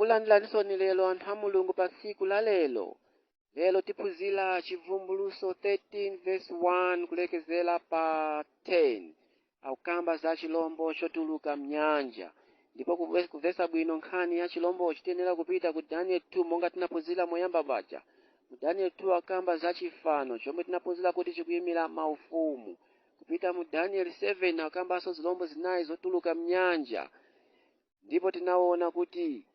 takulandilanisoni lelo anthu a Mulungu pa tsiku la lelo. Lelo tiphunzira Chivumbulutso 13 verse 1 kulekezera pa 10. Akukamba za chilombo chotuluka mnyanja. Ndipo kuvesa bwino nkhani ya chilombo chitenera kupita ku Daniel 2 monga tinaphunzira moyamba baja. Mu Daniel 2 akamba za chifano chomwe tinaphunzira kuti chikuyimira maufumu. Kupita mu Daniel 7 akambanso zilombo zinayi zotuluka mnyanja. Ndipo tinaona kuti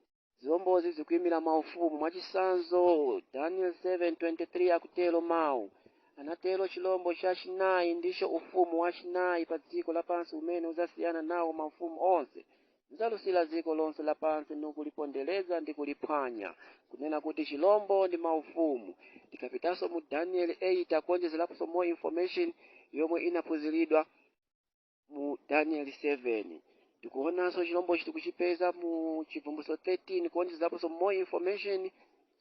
zilombozi zikuyimira maufumu. Mwachisanzo Daniel 7:23 akutero mawu. Anatero chilombo chachinayi ndicho ufumu wachinayi pa dziko lapansi umene uzasiyana nawo maufumu onse. Uzalusira dziko lonse lapansi nokulipondereza ndi kuliphwanya. Kunena kuti chilombo ndi maufumu. Tikapitanso mu Daniel 8 akuonjezerapo more information yomwe inaphunziridwa mu Daniel 7. Tikuonanso chilombo chitikuchipeza mu Chivumbulutso 13 kuonjezerapo more information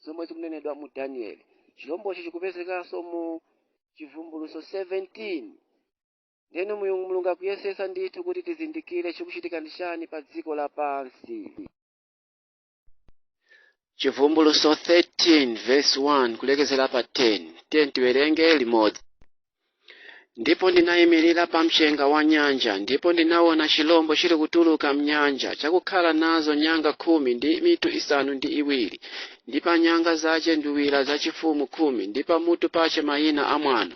zomwe zikunenedwa mu Daniel. Chilombo chikupezekanso mu Chivumbulutso 17. Ndeno Mulungu akuyesesa ndithu kuti tizindikire chikuchitika ndi chani pa dziko lapansi. Chivumbulutso 13 verse 1 kulekezera pa 10 tiwerenge limodzi. Ndipo ndinayimirira pa mchenga wa nyanja, ndipo ndinaona chilombo chili kutuluka mnyanja, chakukhala nazo nyanga 10 ndi mitu isanu ndi iwiri, ndi pa nyanga zache nduwira zachifumu 10, ndi pa mutu pache mayina a mwano.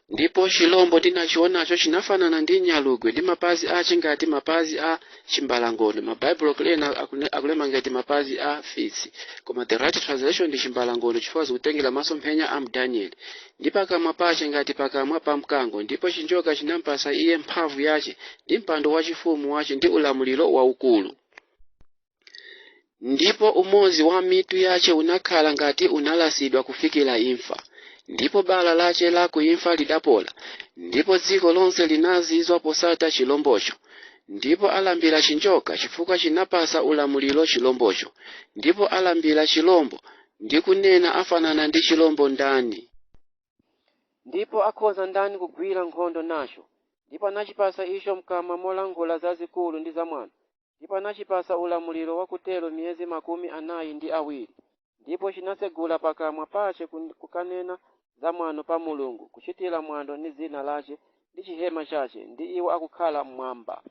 Ndipo chilombo tinachionacho chinafanana ndi nyalugwe ndi mapazi ache ngati mapazi a chimbalangondo. Mabaibulo kulena akulema ngati mapazi a fisi, koma the right translation ndi chimbalangondo chifukwa zikutengera masomphenya a Daniel. Ndi pakamwa pache ngati pakamwa pa mkango, ndipo chinjoka chinampasa iye mphamvu yache ndi mpando wachifumu wache ndi ulamuliro waukulu. Ndipo umodzi wa mitu yache unakhala ngati unalasidwa kufikira imfa. Ndipo bala lache la kuimfa lidapola, ndipo dziko lonse linazizwa posata chilombocho. Ndipo alambira chinjoka chifukwa chinapasa ulamuliro chilombocho. Ndipo alambira chilombo ndi kunena afanana ndi chilombo ndani. Ndipo akhoza ndani kugwira nkhondo nacho. Ndipo anachipasa icho mkamwa molangula zazikulu ndi zamwano. Ndipo anachipasa ulamuliro wakutero miyezi 42. Ndipo chinasegula pakamwa pache kukanena zamwano pa Mulungu, kuchitira mwando ndi dzina lache ndi chihema chache ndi iwo akukhala mmwamba.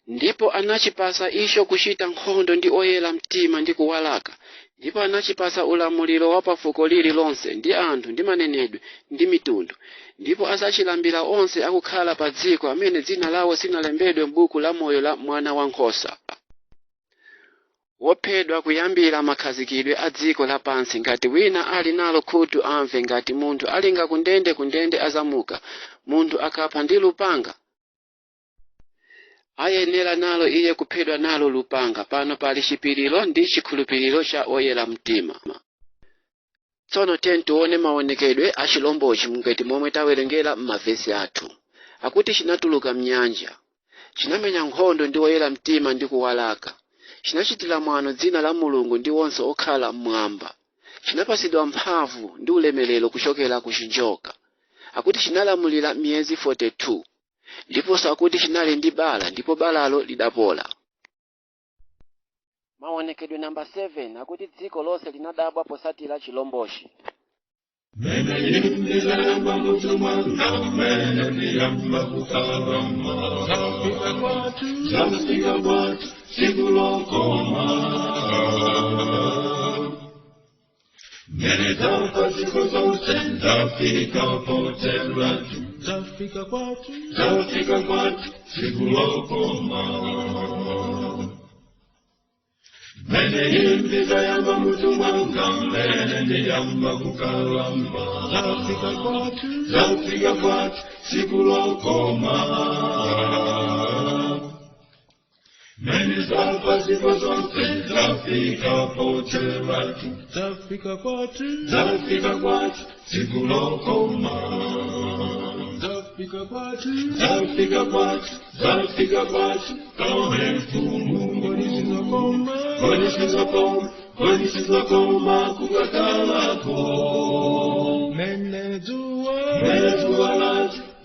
Ndipo anachipasa icho kuchita nkhondo ndi oyera mtima ndi kuwalaka. Ndipo anachipasa ulamuliro wa pafuko lililonse ndi anthu ndi manenedwe ndi mitundu. Ndipo azachilambira onse akukhala pa dziko amene dzina lawo sinalembedwe m'buku la moyo la mwana wankhosa. Wophedwa kuyambira makhazikidwe a dziko lapansi, ngati wina ali nalo khutu amve, ngati munthu alinga kundende azamuka, munthu akapha ndi lupanga ayenera nalo iye kuphedwa nalo lupanga. Pano pali chipiriro ndi chikhulupiriro cha oyera mtima. Tsono tione maonekedwe a chilombochi ngati momwe tawerengera m'mavesi athu. Akuti chinatuluka mnyanja, chinamenya nkhondo ndi oyera mtima ndi kuwalaka. Chinachitira mwano dzina la Mulungu ndi wonse okhala mmwamba. Chinapasidwa mphamvu ndi ulemerero kuchokera ku chinjoka. Akuti chinalamulira miyezi 42. Ndiponso akuti chinali ndi bala, ndipo balalo lidapola. Maonekedwe namba 7 akuti dziko lonse linadabwa posatira chilombochi.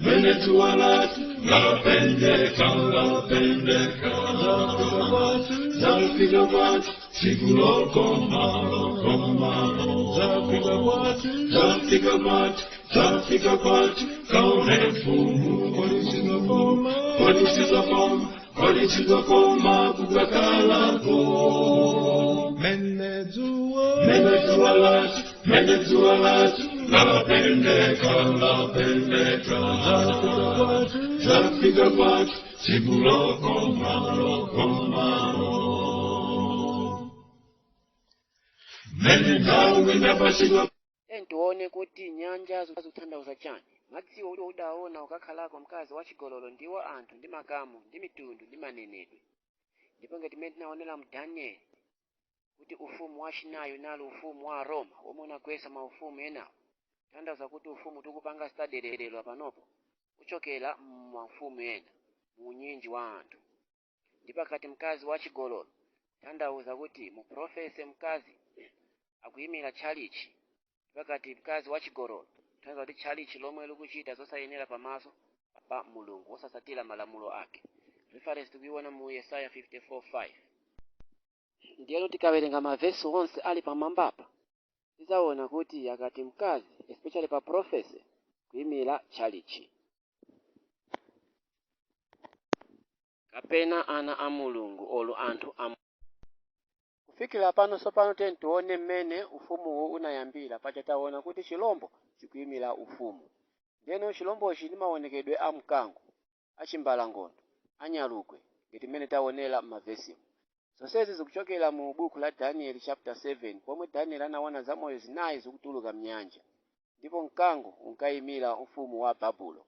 Venezuela, la pendeka, Zafika kwati siku lokoma Zafika kwati kaone mfumu Walisizokoma kukakalako Menezua lati lapendeka Zafika kwati siku lokoma Tuone kuti nyanja zikutanthauza chani. Madziwo uli udaona ukakhalako mkazi wachigololo ndiwo anthu ndi makamu ndi mitundu ndi manenedwe. Ndipo ngati mmene tinaonera mu Danieli kuti ufumu wachinayi unali ufumu wa Roma omwe unagwetsa maufumu enawo. Tanthauza kuti ufumu tikupanga staderedwa panopo kuchokera maufumu ena mu unyinji wa anthu. Ndipo akati mkazi wachigololo tanthauza kuti mu profese mkazi akuyimira tchalichi. Pakati mkazi wachigololo tanthauza kuti tchalichi lomwe likuchita zosayenera pamaso pa Mulungu osasatira malamulo ake. Reference tikuiona mu Yesaya 54:5. Ndiyeno tikawerenga mavesi onse ali pamwambapa tizaona kuti akati mkazi especially pa prophecy kuyimira tchalichi kapena ana a Mulungu olo anthu a kufikira pano sopano tione mmene ufumuwu unayambira. Paja taona kuti chilombo chikuyimira ufumu. Ndiyeno chilombochi ndi maonekedwe a mkango, achimbalangondo, anyalugwe ngati mmene taonera m'mavesimu. Zonsezi zikuchokera mu buku la Daniel chapter 7 pomwe Daniel anaona zamoyo zinayi zikutuluka mnyanja. Ndipo mkango unkayimira ufumu wa Babulo,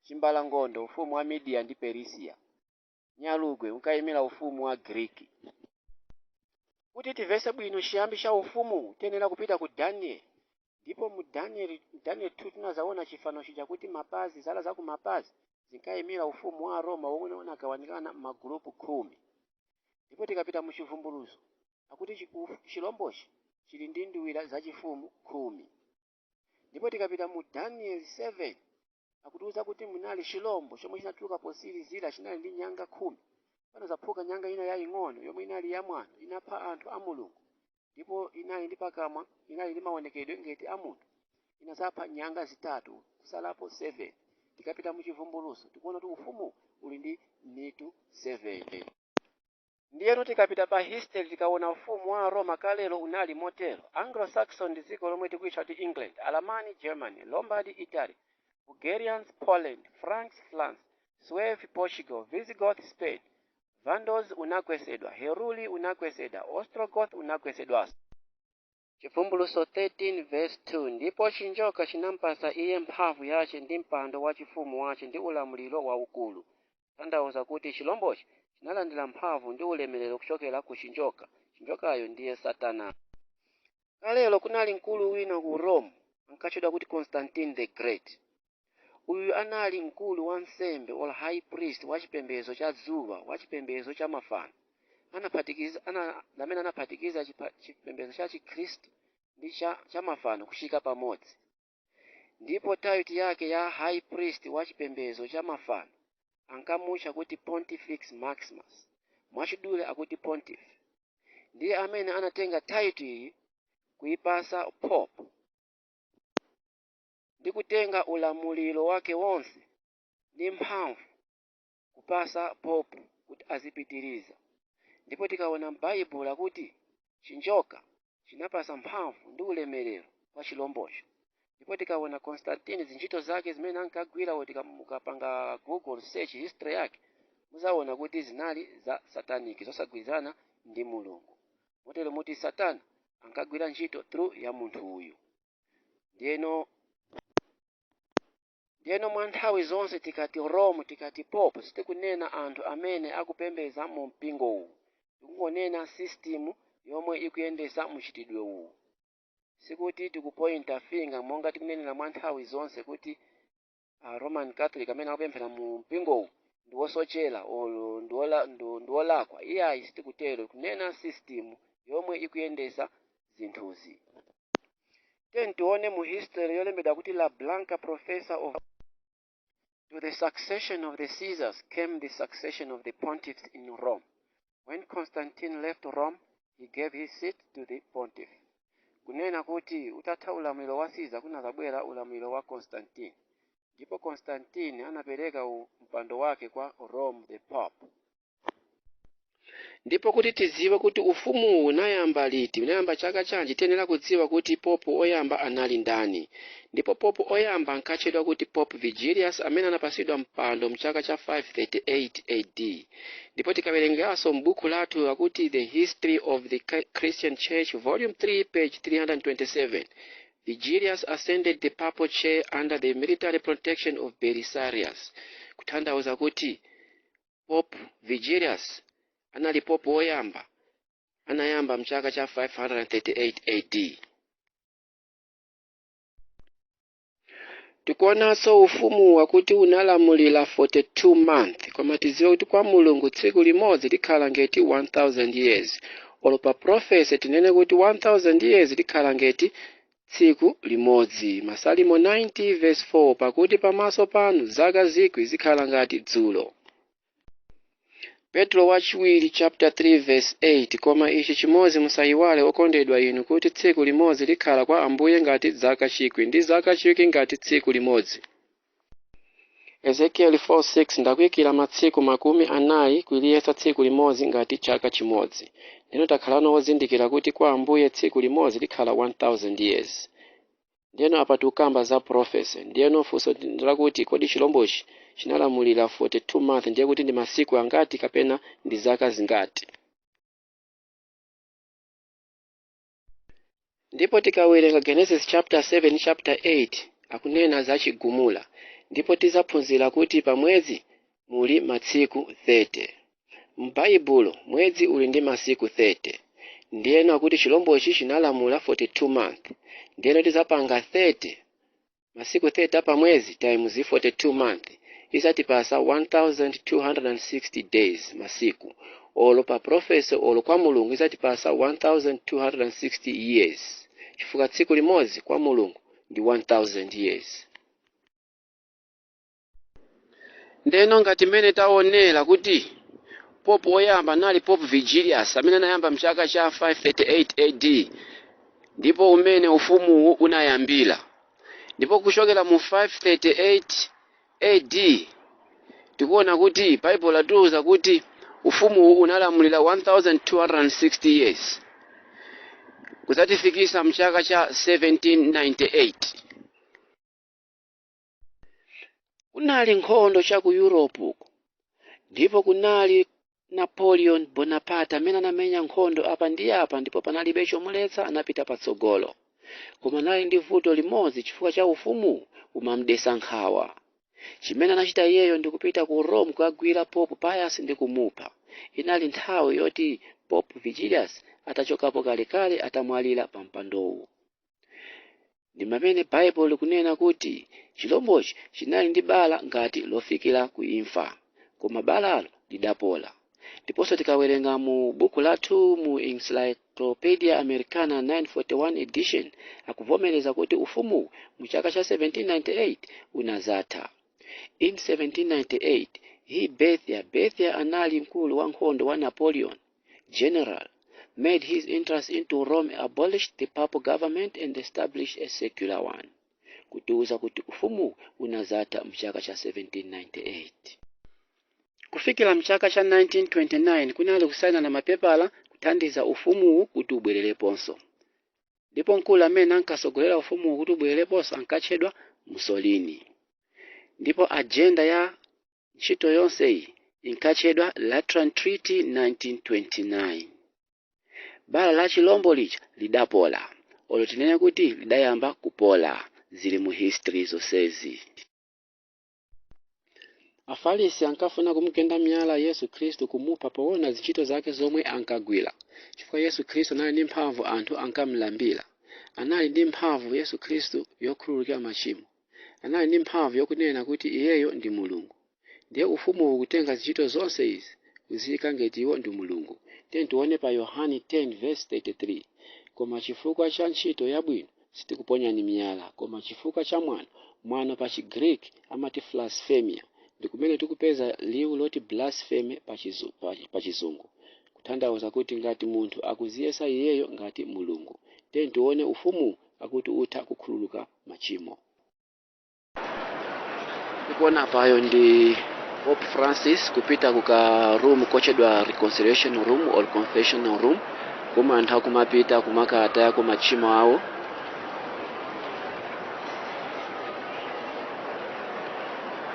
chimbalangondo ufumu wa Media ndi Perisia, nyalugwe unkayimira ufumu wa Griki. Kuti tivese bwino chiyambi cha ufumu tiyenera kupita ku Daniel. Ndipo mu Daniel 2 tinazaona chifano chakuti mapazi zala za ku mapazi zinkayimira ufumu wa Roma omwe unagawanikana m'magulupu 10. Ndipo tikapita mu Chivumbulutso akuti chilombochi chili ndi nduwira zachifumu 10. Ndipo tikapita mu Daniel 7 akutiuza kuti munali chilombo chomwe chinatuluka posirizira chinali ndi nyanga 10. Panazaphuka nyanga ina yaying'ono yomwe inali yamwano inapha anthu a Mulungu. Ndipo inali ndi pakamwa inali ndi maonekedwe ngati a munthu. Inazapha nyanga zitatu kusalapo 7. Tikapita mu Chivumbulutso tikuona kuti ufumu uli ndi mitu 7. Ndiyeno tikapita pa history tikaona ufumu wa Roma kalelo unali motero. Anglo-Saxon ndi dziko lomwe tikuitcha kuti England, Alamani Germany, Lombardy Italy, Bulgarians Poland, Franks France, Suevi Portugal, Visigoth Spain, Vandals unagwesedwa, Heruli unagwesedwa, Ostrogoth unagwesedwanso. Chivumbulutso 13 verse 2 ndipo chinjoka chinampasa iye mphamvu yace ndi mpando wachifumu wace ndi ulamuliro waukulu. Tanthauza kuti chilombochi chinalandira mphamvu ndi ulemerero kuchokera ku chinjoka. Chinjokayo ndiye Satana. Kalelo kunali mkulu wina ku Rome ankatchedwa kuti Constantine the Great. Uyu anali mkulu wa nsembe or high priest wachipembedzo cha dzuwa wachipembedzo cha mafano. Amene anaphatikiza chipembedzo cha Chikhristu ndi cha mafano kuchika pamodzi. Ndipo title yake ya high priest wachipembedzo cha mafano ankamutcha kuti Pontifex Maximus, mwachidule akuti Pontiff. Ndiye amene anatenga title iyi kuipasa Pope ndi kutenga ulamuliro wake wonse ndi mphamvu kupasa Pope kuti azipitiriza. Ndipo tikaona m'Baibulo kuti chinjoka chinapasa mphamvu ndi ulemerero kwa chilombocho. Ndipo tikaona Constantine zinchito zake zimene ankagwira mukapanga Google search history yake muzaona kuti zinali za sataniki zosagwirizana ndi Mulungu. Motero muti Satana ankagwira ntchito through ya munthu uyu. Ndiyeno mwa nthawi zonse tikati Rome tikati Pope sitikunena anthu amene akupembedza mu mpingo uwu. Tikungonena system yomwe ikuyendesa muchitidwe uwu. Sikuti tikupointa finger monga tikunenera mwa nthawi zonse kuti Roman Catholic amene akupemphera mu mpingo uwu ndi wosochera ndi wolakwa. Iyayi sitikutero kunena system yomwe ikuyendesa zinthuzi. Tione mu history yolembedwa kuti La Blanca Professor of to the succession of the Caesars came the succession of the pontiffs in Rome. When Constantine left Rome, he gave his seat to the pontiff. Kunena kuti utatha ulamuliro wa Caesar kunazabwera ulamuliro wa Constantine. Ndipo Constantine anapereka mpando wake kwa Rome the Pope. Ndipo kuti tiziwe kuti ufumu unayamba liti, unayamba chaka chanji, tiyenera kudziwa kuti Pope oyamba anali ndani. Ndipo Pope oyamba ankatchedwa kuti Pope Vigilius amene anapasidwa mpando mchaka cha 538 AD. Ndipo tikawerengaso m'buku lathu akuti The History of the Christian Church Volume 3 page 327. Vigilius ascended the papal chair under the military protection of Belisarius. Kutanthauza kuti Pope Vigilius anali Pope oyamba anayamba mchaka cha 538 AD. Tikuonanso ufumu wakuti unalamulira 42 months, koma tiziwe kuti kwa Mulungu tsiku limodzi likhala ngati 1000 years. Olo pa prophecy tinene kuti 1000 years likhala ngati tsiku limodzi. Masalimo 90 verse 4, pakuti pamaso panu zaka zikwi zikhala ngati dzulo. Petro wachiwiri chapter 3 verse 8, koma ichi chimodzi musayiwale okondedwa inu kuti tsiku limodzi likhala kwa Ambuye ngati zaka chikwi ndi zaka chikwi ngati tsiku limodzi. Ezekiel 4:6, ndakuyikira matsiku 40 kuliyesa tsiku limodzi ngati chaka chimodzi. Ndino takhalano ozindikira kuti kwa Ambuye tsiku limodzi likhala 1000 years. Ndiyeno apa tukamba za prophecy. Ndiyeno funso lakuti kodi chilombochi chinalamulira 42 months, ndiye kuti ndi masiku angati kapena ndi zaka zingati. Ndipo tikawerenga Genesis chapter 7 chapter 8 akunena za chigumula. Ndipo tizaphunzira kuti pa mwezi muli masiku 30. M'Baibulo mwezi uli ndi masiku 30. Ndiyeno akuti chilombochi chinalamula 42 months. Ndiyeno tizapanga 30 masiku 30 pa mwezi times 42 months. Isatipasa 1260 days masiku. Olo pa prophecy olo kwa Mulungu isatipasa 1260 years. Chifukwa tsiku limodzi kwa Mulungu ndi 1000 years. Ndeno ngati mene taonera kuti Pope oyamba nali Pope Vigilius amene anayamba mchaka cha 538 AD. Ndipo umene ufumu unayambira. Ndipo kuchokera mu 538 AD tikuona kuti Bible latiuza kuti ufumu unalamulira 1260 years. Kuzatifikisa mchaka cha 1798. Kunali nkhondo cha ku Europe. Ndipo kunali Napoleon Bonaparte amene anamenya nkhondo apa ndi apa, ndipo panalibe chomuletsa anapita patsogolo. Koma nali ndi vuto limodzi chifukwa cha ufumu umamdesa nkhawa. Chimene anachita iyeyo ndi kupita ku Rome kukagwira Pope Pius ndi kumupha. Inali nthawi yoti Pope Vigilius atachokapo kalekale atamwalira pa mpandowu. Ndi pamene Bible kunena kuti chilombochi chinali ndi bala ngati lofikira ku imfa, koma balalo lidapola. Ndiponso tikawerenga mu buku lathu mu Encyclopedia Americana 941 edition akuvomereza kuti ufumu mu chaka cha 1798 unazatha. In 1798 Bethia anali mkulu wa nkhondo wa Napoleon, general, made his entrance into Rome, abolished the papal government and established a secular one. Kutiuza kuti ufumu unazatha mchaka cha 1798. Kufikira mchaka cha 1929 kunali kusaina na mapepala kuthandiza ufumu kuti ubwerereponso. Ndipo mkulu amene ankasogolera ufumu kuti ubwerereponso ankatchedwa Mussolini. Ndipo agenda ya ntchito yonse iyi inkatchedwa Lateran Treaty 1929. Bala la chilombo licha lidapola. Olo tinene kuti lidayamba kupola, zili mu history zonsezi. Afarisi ankafuna kumugenda miyala Yesu Kristu kumupha poona zintchito zake zomwe ankagwira. Chifukwa Yesu Kristu anali ndi mphamvu anthu ankamulambira. Anali ndi mphamvu Yesu Kristu yokhululukira machimo. Anali ndi mphamvu yokunena kuti iyeyo ndi Mulungu. Ndiye ufumu ukutenga zintchito zonse izi kuziyika ngati iwo ndi Mulungu. Tiye tione pa Yohane 10 verse 33. Koma chifukwa cha ntchito yabwino sitikuponyani miyala, koma chifukwa cha mwana pa Greek amati blasphemia. Ndi kumene tikupeza liwu loti blasphemy pa Chizungu. tanthauza kuti ngati munthu akuziyesa iyeyo ngati mulungu. Then tione ufumu akuti utha kukhululuka machimo. Tikuona payo ndi Pope Francis kupita kuka room kochedwa reconciliation room or confessional room, kumwe anthu akumapita kumakatayako machimo awo.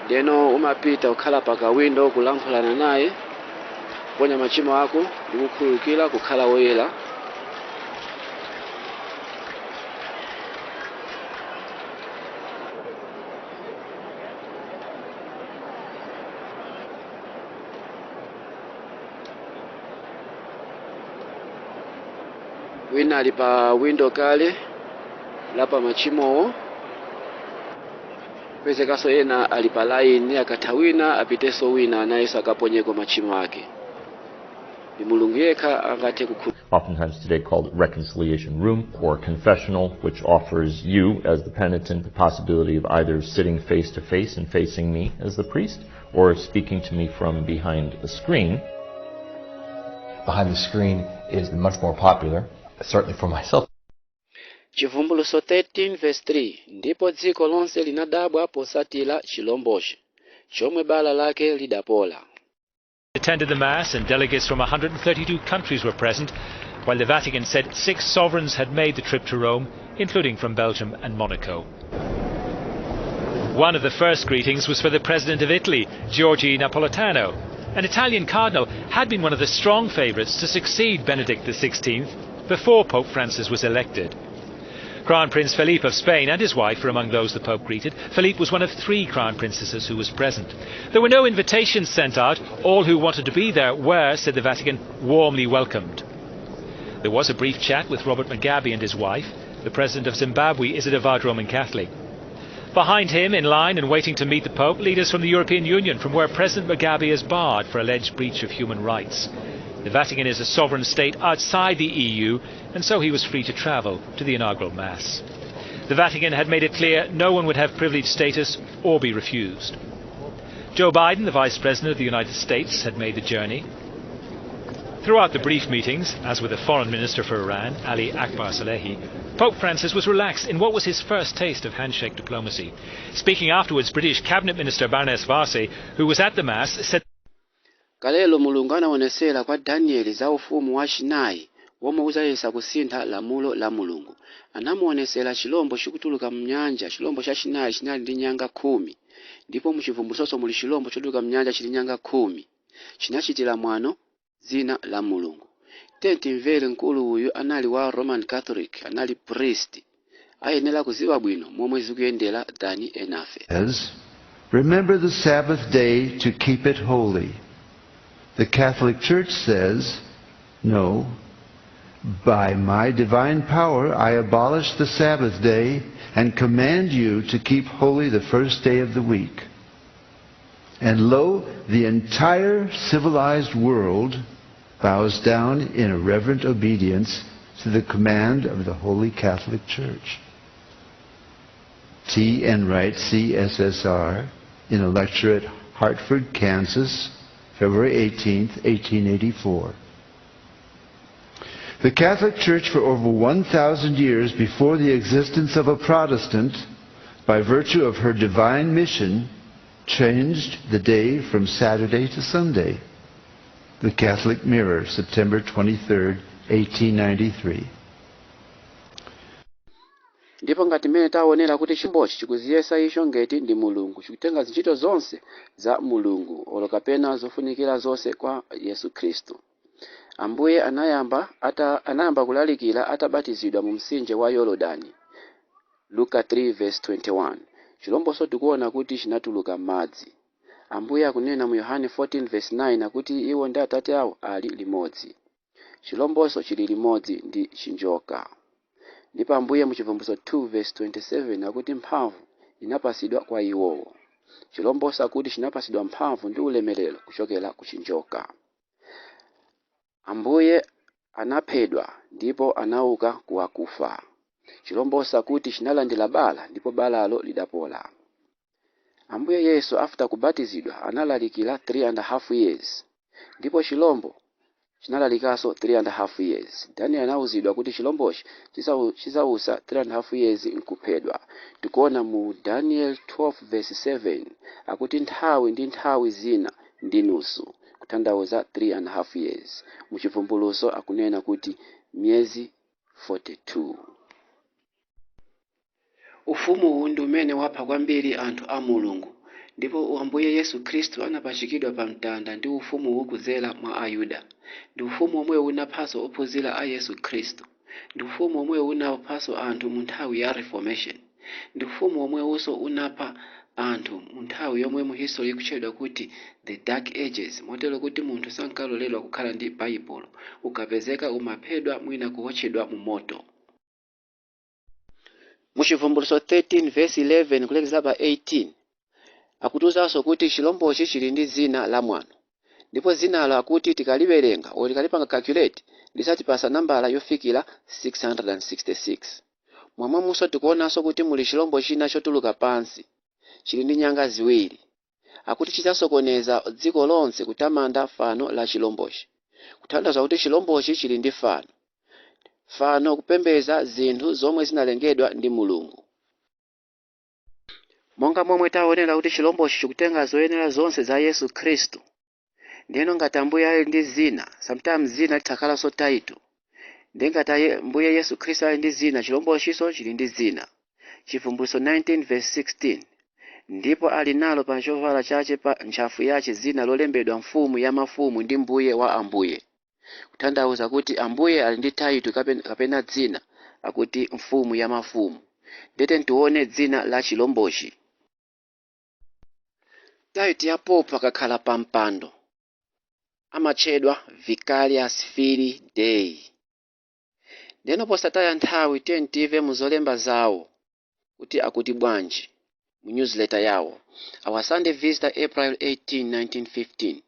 Deno umapita ukhala paka window kulankhulana naye, kuponya machimo ako ndi kukhululukira kukhala woyera. Wina ali pa window kale lapa machimowo. Pezekaso yena ali pa line akathawina apiteso wina nayeso akaponyeko machimo ake. Ndi mulungu yekha angathe kukhululuka. Oftentimes today called reconciliation room or confessional, which offers you as the penitent the possibility of either sitting face to face and facing me as the priest, or speaking to me from behind a screen. Behind the screen is much more popular, certainly for myself. Chivumbulutso 13 verse 3. Ndipo dziko lonse linadabwa posatira chilombocho, chomwe bala lake lidapola. Attended the Mass and delegates from 132 countries were present, while the Vatican said 6 sovereigns had made the trip to Rome, including from Belgium and Monaco. One of the first greetings was for the President of Italy, Giorgio Napolitano. An Italian cardinal had been one of the strong favourites to succeed Benedict XVI before Pope Francis was elected. Crown Prince Felipe of Spain and his wife were among those the Pope greeted. Felipe was one of 3 Crown Princesses who was present. There were no invitations sent out. All who wanted to be there were, said the Vatican, warmly welcomed. There was a brief chat with Robert Mugabe and his wife. The President of Zimbabwe is a devout Roman Catholic. Behind him, in line and waiting to meet the Pope, leaders from the European Union, from where President Mugabe is barred for alleged breach of human rights. The Vatican is a sovereign state outside the EU, and so he was free to travel to the inaugural Mass. The Vatican had made it clear no one would have privileged status or be refused. Joe Biden, the Vice President of the United States, had made the journey. Throughout the brief meetings, as with the Foreign Minister for Iran, Ali Akbar Salehi, Pope Francis was relaxed in what was his first taste of handshake diplomacy. Speaking afterwards, British Cabinet Minister Baroness Varsi, who was at the Mass, said Kalelo mulungu anaonesera kwa Danieli za ufumu wa chinayi womwe uzayesa kusintha lamulo la mulungu. Anamuonesera chilombo chikutuluka mnyanja, chilombo cha chinayi chinali ndi nyanga 10. Ndipo muchivumbulutso muli chilombo chotuluka mnyanja chili nyanga 10. Chinachitira mwano zina la mulungu. Timvere mkulu uyu anali wa Roman Catholic, anali priest. Ayenera kuziwa bwino momwe zikuyendera dani enafe. Remember the Sabbath day to keep it holy. The Catholic Church says, no, by my divine power I abolish the Sabbath day and command you to keep holy the first day of the week. And lo, the entire civilized world bows down in reverent obedience to the command of the Holy Catholic Church. T. Enright, CSSR, in a lecture at Hartford, Kansas, February 18, 1884. The Catholic Church for over 1,000 years before the existence of a Protestant, by virtue of her divine mission, changed the day from Saturday to Sunday. The Catholic Mirror, September 23, 1893. Ndipo ngati mmene taonera kuti chimbochi chikuziyesa icho ngeti ndi mulungu, chikutenga ntchito zonse za mulungu olo kapena zofunikira zonse kwa Yesu Kristo. Ambuye anayamba kulalikira atabatizidwa mu mtsinje wa Yorodani. Luka 3 verse 21. Chilomboso tikuona kuti chinatuluka madzi. Ambuye akunena mu Yohane 14 verse 9 kuti iwo ndi Atate awo ali limodzi. Chilomboso chili limodzi ndi chinjoka. Ndipo Ambuye mu Chivumbulutso 2 verse 27 akuti mphamvu inapasidwa kwa iwowo. Chilomboso akuti chinapasidwa mphamvu ndi ulemerero kuchokera ku chinjoka. Ambuye anaphedwa ndipo anauka kuwakufa. Chilomboso akuti chinalandira bala ndipo balalo lidapola. Ambuye Yesu after kubatizidwa analalikira 3.5 years. Ndipo chilombo chinalalikanso 3.5 years. Daniel anawuzidwa kuti chilombochi chizausa 3.5 years nkuphedwa. Tikuona mu Daniel 12 verse 7 akuti nthawi ndi nthawi zina ndi nusu, kutanthauza 3.5 years. Mu Chivumbulutso akunena kuti miyezi 42. Ufumu uwu ndi umene wapha kwambiri anthu a Mulungu, ndipo Ambuye Yesu Khristu anapachikidwa pa mtanda ndi ufumu uwu kudzera mwa Ayuda. Ndi ufumu omwe unaphanso ophunzira a Yesu Khristu. Ndi ufumu omwe unaphanso anthu mu nthawi ya Reformation. Ndi ufumu omwe uso unapha anthu mu nthawi yomwe mu history ikutchedwa kuti the Dark Ages, motero kuti munthu sankaloledwa kukhala ndi Baibulo, ukapezeka umaphedwa mwina kuwotchedwa mu moto. Mu Chivumbulutso 13 verse 11 kulekeza pa 18 akutiwuzanso kuti chilombochi chili ndi dzina la mwano, ndipo dzinalo akuti tikaliwerenga o tikalipanga calculate lisatipasa nambala yofikira 666. Momwemonso tikuonanso kuti muli chilombo china chotuluka pansi chili ndi nyanga ziwiri, akuti chidzasokoneza dziko lonse kutamanda fano la chilombochi. Kutanthauza kuti chilombochi chili ndi fano kupembedza zinthu zomwe zinalengedwa ndi Mulungu. Monga momwe taonera kuti chilombochi chikutenga zoyenera zonse za Yesu Khristu, ndiyeno ngati Ambuye ali ndi zina, sometimes zina litakhalanso title. Ndiye ngati Ambuye Yesu Khristu ali ndi zina, chilombochinso chili ndi zina. Chivumbulutso 19 verse 16 ndipo ali nalo pa chovala chache pa ntchafu yache zina lolembedwa mfumu ya mafumu ndi mbuye wa ambuye. Kutanthauza kuti Ambuye ali ndi title kapena dzina akuti mfumu ya mafumu. Ndete tione dzina la chilombochi. Title ya Pope akakhala pa mpando amatchedwa Vicarious Filii Dei. Ndeno posataya nthawi tive muzolemba zawo kuti akuti bwanji mu newsletter yawo. Our Sunday Visitor, April 18, 1915.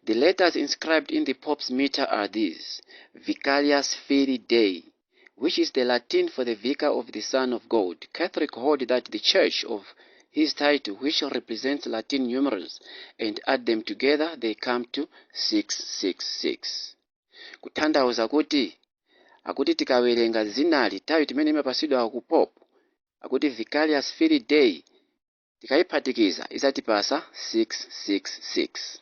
The letters inscribed in the Pope's mitre are these: Vicarious Filii Dei, which is the Latin for the Vicar of the Son of God. Catholic hold that the Church of his title, which represents Latin numerals, and add them together, they come to 666. Kutanthauza kuti akuti tikawerenga zinali tawi timene imapasidwa ku Pope akuti Vicarious Filii Dei, tikayiphatikiza izatipasa 666.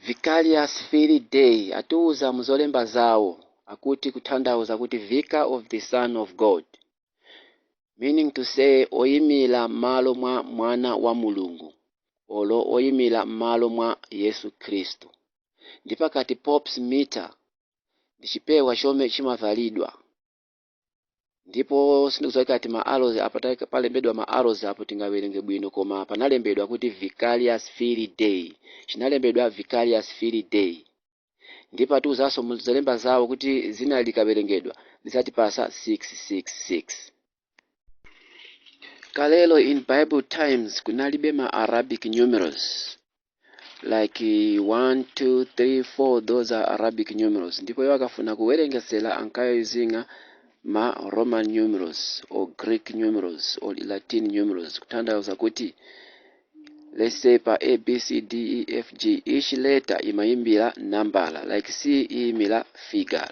Vicarious Filii Dei atiuza muzolemba zawo akuti kutanthauza kuti Vicar of the Son of God, meaning to say oyimira m'malo mwa mwana wa Mulungu, olo oyimira m'malo mwa Yesu Khristu. Ndipo kati Pope's mitre ndi chipewa chomwe chimavalidwa, ndipo sindikuzoeka ati ma arrows apa palembedwa ma arrows apo tingawerenge bwino, koma panalembedwa kuti Vicarious Filii Dei, chinalembedwa Vicarious Filii Dei. Ndipo atiuzanso muzolemba zawo kuti zina likawerengedwa lisatipasa 666. Kalelo in Bible times kunalibe ma Arabic numerals like 1 2 3 4, those are Arabic numerals. Ndipo iwo akafuna kuwerengesera ankayozinga ma Roman numerals or Greek numerals or Latin numerals. Kutanthauza kuti let's say pa A B C D E F G, each letter imayimbira nambala, like C iyimira figure.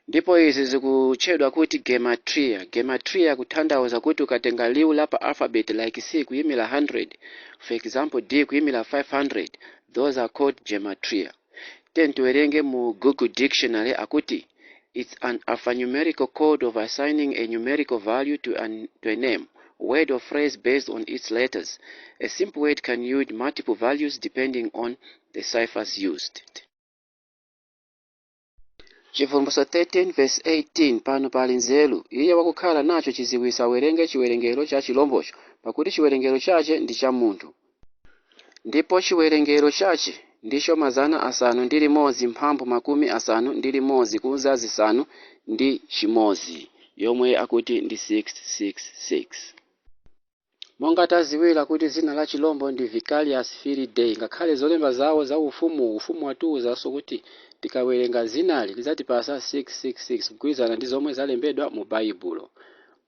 Ndipo izi zikutchedwa kuti gematria. Gematria kutanthauza kuti ukatenga liwu la pa alphabet like C kuyimira 100, for example D kuyimira 500, those are called gematria. Then tuwerenge mu Google Dictionary akuti it's an alphanumerical code of assigning a numerical value to a name, word or phrase based on its letters. A simple word can use multiple values depending on the ciphers used. Chivumbulutso 13 verse 18 pano pali nzeru iye wakukhala nacho chiziwisa awerenge chiwerengero cha chilombocho, pakuti chiwerengero chache ndi cha munthu. Ndipo chiwerengero chache ndicho 500 mphambu 50 kuza zisanu ndi chimodzi, yomwe akuti ndi 666. Monga taziwira kuti zina la chilombo ndi Vicarious Filii Dei, ngakhale zolemba zawo za ufumu atiuzanso kuti tikawerenga zinali lizatipasa 666 kugwirizana ndi zomwe zalembedwa mu Baibulo.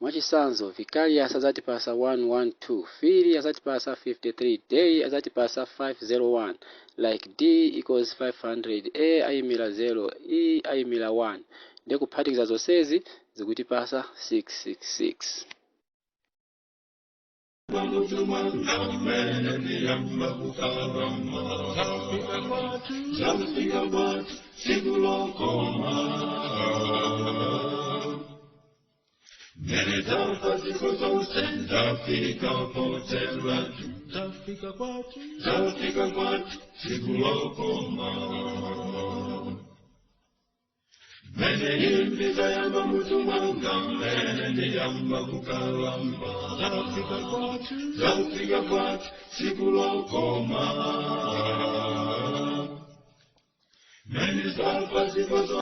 Mwachisanzo, Vicarious azatipasa 112, Fili azatipasa 53, Day azatipasa 501, like D equals 500, A ayimira 0, E ayimira 1. Ndi kuphatikiza zonsezi zikutipasa 666.